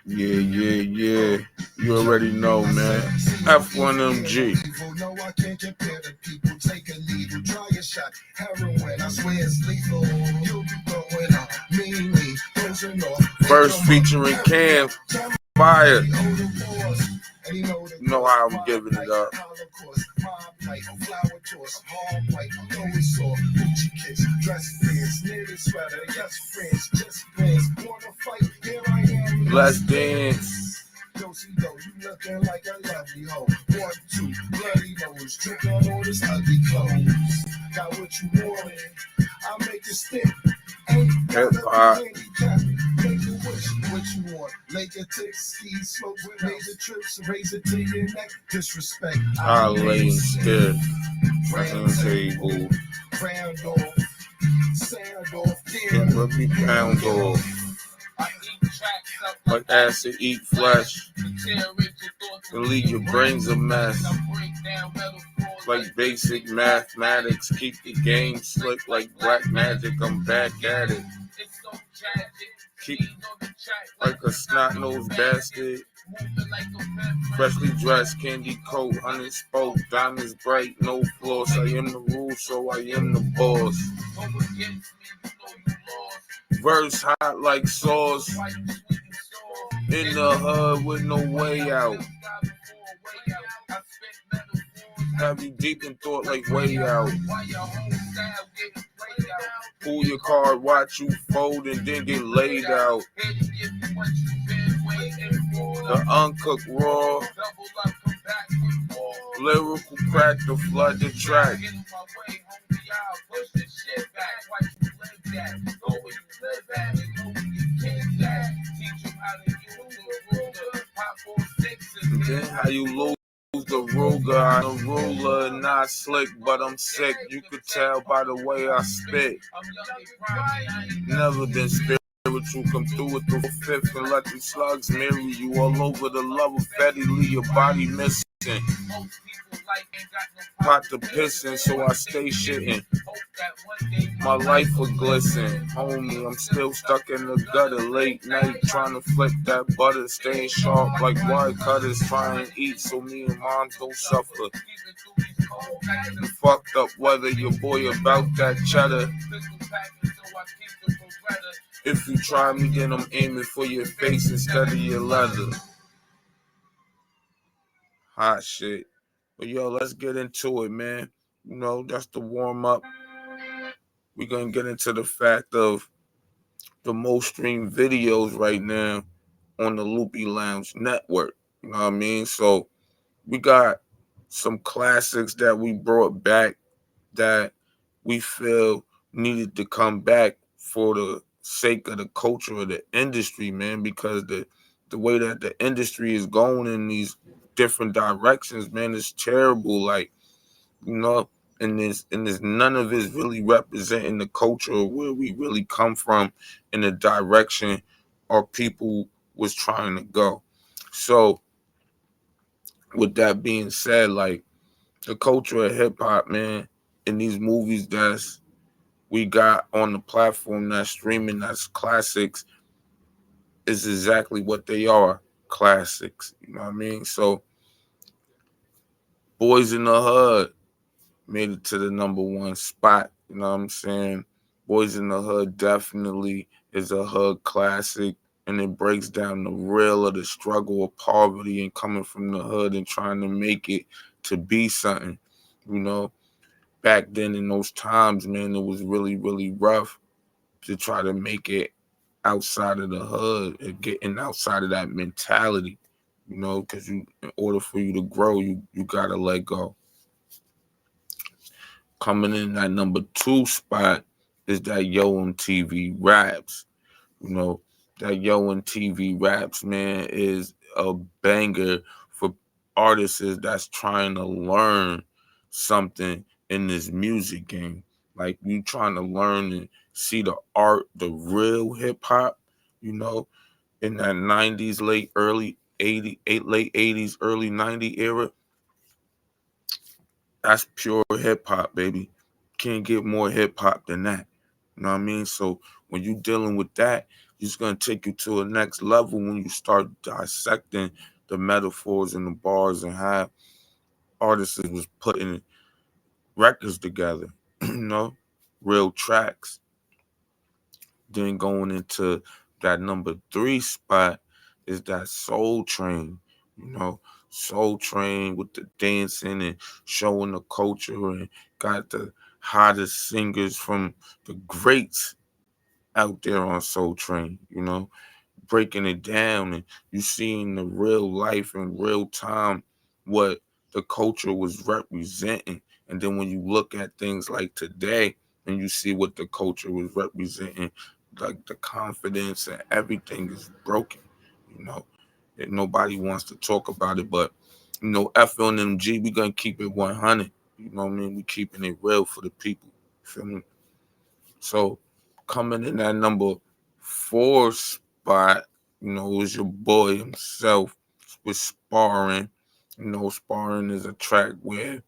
Yeah. You already know, man. F1MG. No, I can't compare the people. Take a needle, try a shot. Heroin, I swear it's lethal. You'll be going up, me, closing off. First featuring Cam Fire. You know how I'm giving it up. Let's dance. You looking like a lovely hoe. 1, 2, bloody nose. Trick on all this ugly clothes. Got what you want. I'll make it stick. Hip hop. Make a wish, what you want. Lake a tick, ski slope, major trips, raise it to your neck. Disrespect. I'll lay him stiff. Round table. Round off. Sound off. It will be pound off. Like acid, eat flesh. And leave your brains a mess. Like basic mathematics. Keep the game slick like black magic. I'm back at it. Keep like a snot-nosed bastard. Freshly dressed, candy coat, unspoke, diamonds bright, no floss. I am the rule, so I am the boss. Verse hot like sauce. In the hood with no way out. Have you deep in thought like way out. Pull your card, watch you fold and then get laid out. The uncooked raw. Lyrical crack to flood the track. And then how you lose the Ruger. I'm a ruler, not slick, but I'm sick. You could tell by the way I spit. Never been spiritual, come through with the fifth and let the slugs mirror you all over the love of Fetty, leave your body missing. Pot the pissing, so I stay shitting. My life will glisten, homie. I'm still stuck in the gutter late night, trying to flip that butter, staying sharp like wire cutters, trying to eat so me and moms don't suffer. You fucked up weather, your boy about that cheddar. If you try me, then I'm aiming for your face instead of your leather. Hot shit. But yo, let's get into it, man. You know, that's the warm up. We're going to get into the fact of the most streamed videos right now on the Loopy Lounge Network. You know what I mean? So we got some classics that we brought back that we feel needed to come back for the sake of the culture of the industry, man, because the way that the industry is going in these different directions, man, is terrible. Like, you know, and there's none of it really representing the culture of where we really come from in the direction our people was trying to go. So with that being said, like the culture of hip hop, man, in these movies that's we got on the platform that's streaming, that's classics, is exactly what they are, classics. You know what I mean? So Boys in the Hood made it to the #1 spot. You know what I'm saying? Boys in the Hood definitely is a hood classic, and it breaks down the real of the struggle of poverty and coming from the hood and trying to make it to be something. You know, back then in those times, man, it was really, really rough to try to make it outside of the hood and getting outside of that mentality. You know, because in order for you to grow, you gotta let go. Coming in at #2 spot is that Yo MTV Raps. You know, that Yo MTV Raps, man, is a banger for artists that's trying to learn something in this music game. Like you trying to learn and see the art, the real hip hop, you know, in that 90s, late 80s, early 90s era. That's pure hip hop, baby. Can't get more hip hop than that. You know what I mean? So when you dealing with that, It's going to take you to a next level when you start dissecting the metaphors and the bars and how artists was putting records together, real tracks. Then going into that number 3 spot is that Soul Train, you know, Soul Train with the dancing and showing the culture and got the hottest singers from the greats out there on Soul Train, breaking it down and you seeing the real life in real time what the culture was representing. And then when you look at things like today and you see what the culture was representing, like the confidence and everything is broken, you know. And nobody wants to talk about it, but FNMG, we gonna keep it 100. You know what I mean? We keeping it real for the people. Feel me? So coming in that number 4 spot, it was your boy himself with Sparring. Sparring is a track where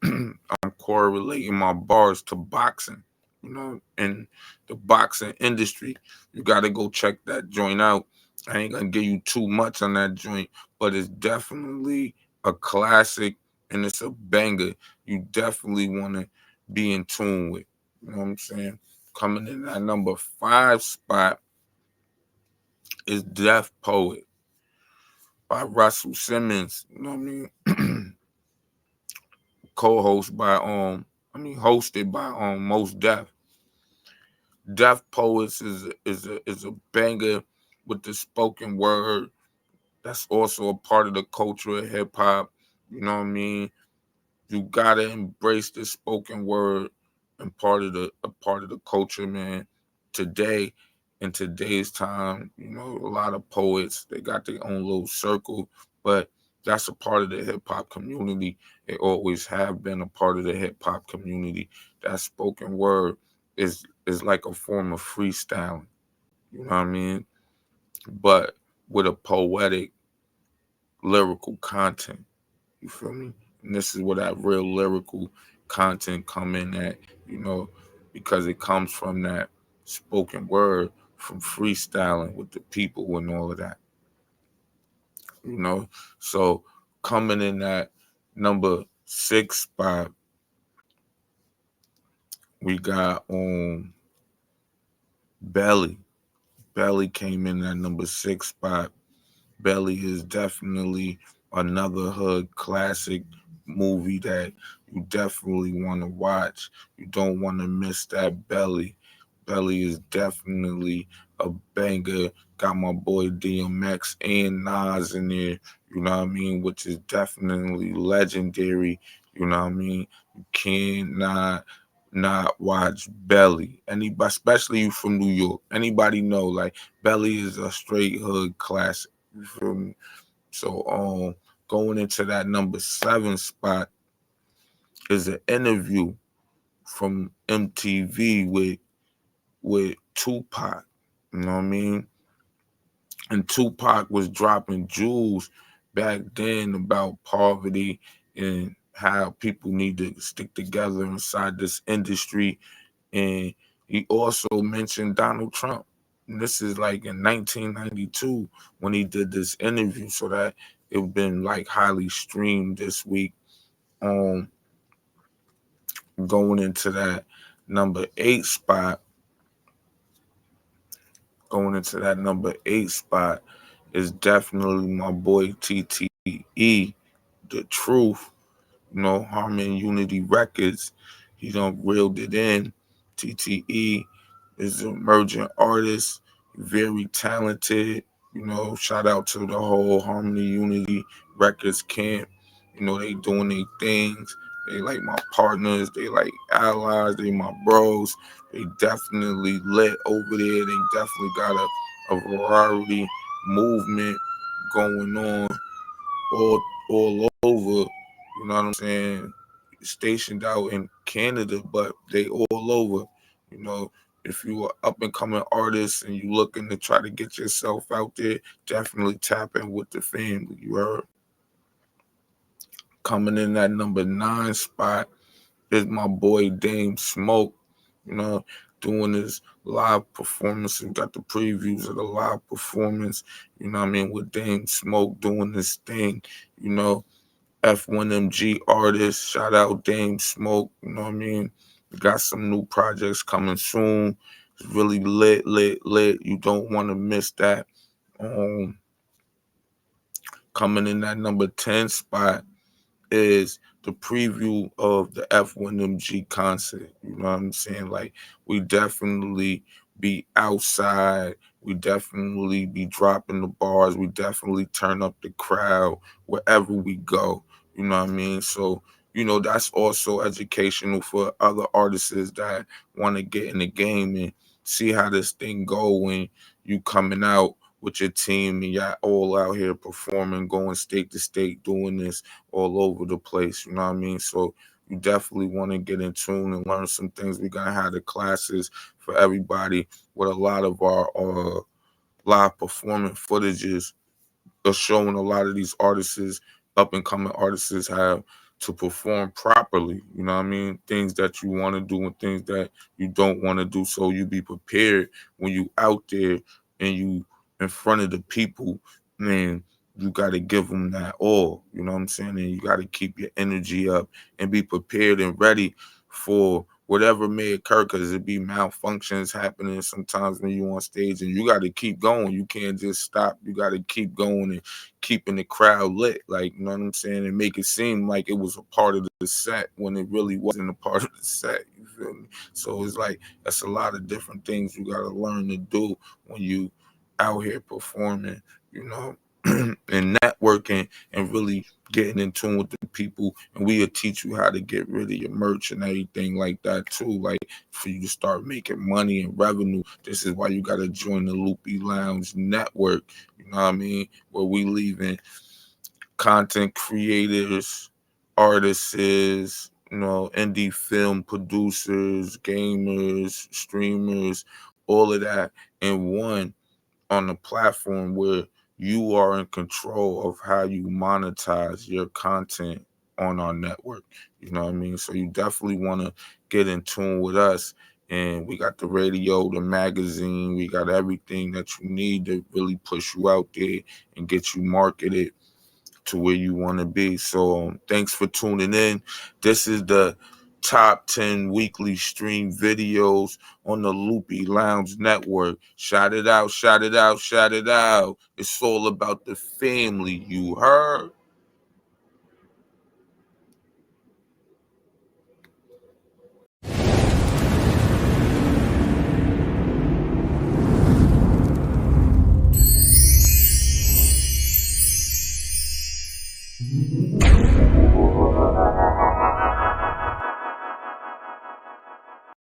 I'm correlating my bars to boxing, in the boxing industry. You got to go check that joint out. I ain't going to give you too much on that joint, but it's definitely a classic and it's a banger. You definitely want to be in tune with. You know what I'm saying? Coming in that number 5 spot is Deaf Poet by Russell Simmons. You know what I mean? Co-host by hosted by Most Def. Deaf Poets is a banger with the spoken word. That's also a part of the culture of hip hop. You know what I mean? You gotta embrace the spoken word and part of the culture, man. Today, in today's time, a lot of poets they got their own little circle, but that's a part of the hip hop community. It always have been a part of the hip hop community. That spoken word is like a form of freestyling. You know what I mean? But with a poetic lyrical content. You feel me? And this is where that real lyrical content come in at, you know, because it comes from that spoken word, from freestyling with the people and all of that, you know. So coming in at number 6 spot, we got Belly. Belly came in at number 6 spot. Belly is definitely another hood classic movie that you definitely want to watch. You don't want to miss that Belly. Belly is definitely a banger. Got my boy DMX and Nas in there, you know what I mean, which is definitely legendary, you know what I mean. You cannot not watch Belly. Anybody, especially you from New York, anybody know like Belly is a straight hood classic. You feel me? So going into that number 7 spot is an interview from MTV with Tupac. You know what I mean? And Tupac was dropping jewels back then about poverty and how people need to stick together inside this industry. And he also mentioned Donald Trump. And this is like in 1992 when he did this interview, so that it been like highly streamed this week. Um, Going into that number 8 spot, going into that number 8 spot is definitely my boy TTE, The Truth. Harmon Unity Records. He done reeled it in. TTE is an emerging artist, very talented. Shout out to the whole Harmony Unity Records camp. They doing their things. They like my partners. They like allies. They my bros. They definitely lit over there. They definitely got a variety movement going on all over. You know what I'm saying? Stationed out in Canada, but they all over. You know, if you are up and coming artist and you looking to try to get yourself out there, definitely tap in with the family. You heard? Coming in that number 9 spot is my boy Dame Smoke. You know, doing his live performance. We got the previews of the live performance, you know what I mean, with Dame Smoke doing this thing, you know, F1MG artist, shout out Dame Smoke, you know what I mean? We got some new projects coming soon. It's really lit. You don't want to miss that. Coming in that number 10 spot is the preview of the F1MG concert. You know what I'm saying? Like, we definitely be outside. We definitely be dropping the bars. We definitely turn up the crowd wherever we go. You know what I mean? So, you know, that's also educational for other artists that want to get in the game and see how this thing go when you coming out with your team and y'all all out here performing, going state to state, doing this all over the place. You know what I mean? So you definitely want to get in tune and learn some things. We're going to have the classes for everybody with a lot of our live performing footages are showing a lot of these artists, up and coming artists, have to perform properly. You know what I mean? Things that you want to do and things that you don't want to do. So you be prepared when you out there and you in front of the people, man. You got to give them that all. You know what I'm saying? And you got to keep your energy up and be prepared and ready for whatever may occur, because it be malfunctions happening sometimes when you on stage, and you got to keep going. You can't just stop. You got to keep going and keeping the crowd lit, like, you know what I'm saying, and make it seem like it was a part of the set when it really wasn't a part of the set. You feel me? So it's like that's a lot of different things you got to learn to do when you out here performing, you know, and networking and really getting in tune with the people. And we'll teach you how to get rid of your merch and everything like that too, like for you to start making money and revenue. This is why you got to join the Loopy Lounge Network, you know what I mean, where we leaving content creators, artists, you know, indie film producers, gamers, streamers, all of that in one, on the platform where you are in control of how you monetize your content on our network. You know what I mean? So you definitely want to get in tune with us. And we got the radio, the magazine, we got everything that you need to really push you out there and get you marketed to where you want to be. So thanks for tuning in. This is the top 10 weekly stream videos on the Loopy Lounge Network. Shout it out, shout it out, shout it out. It's all about the family, you heard?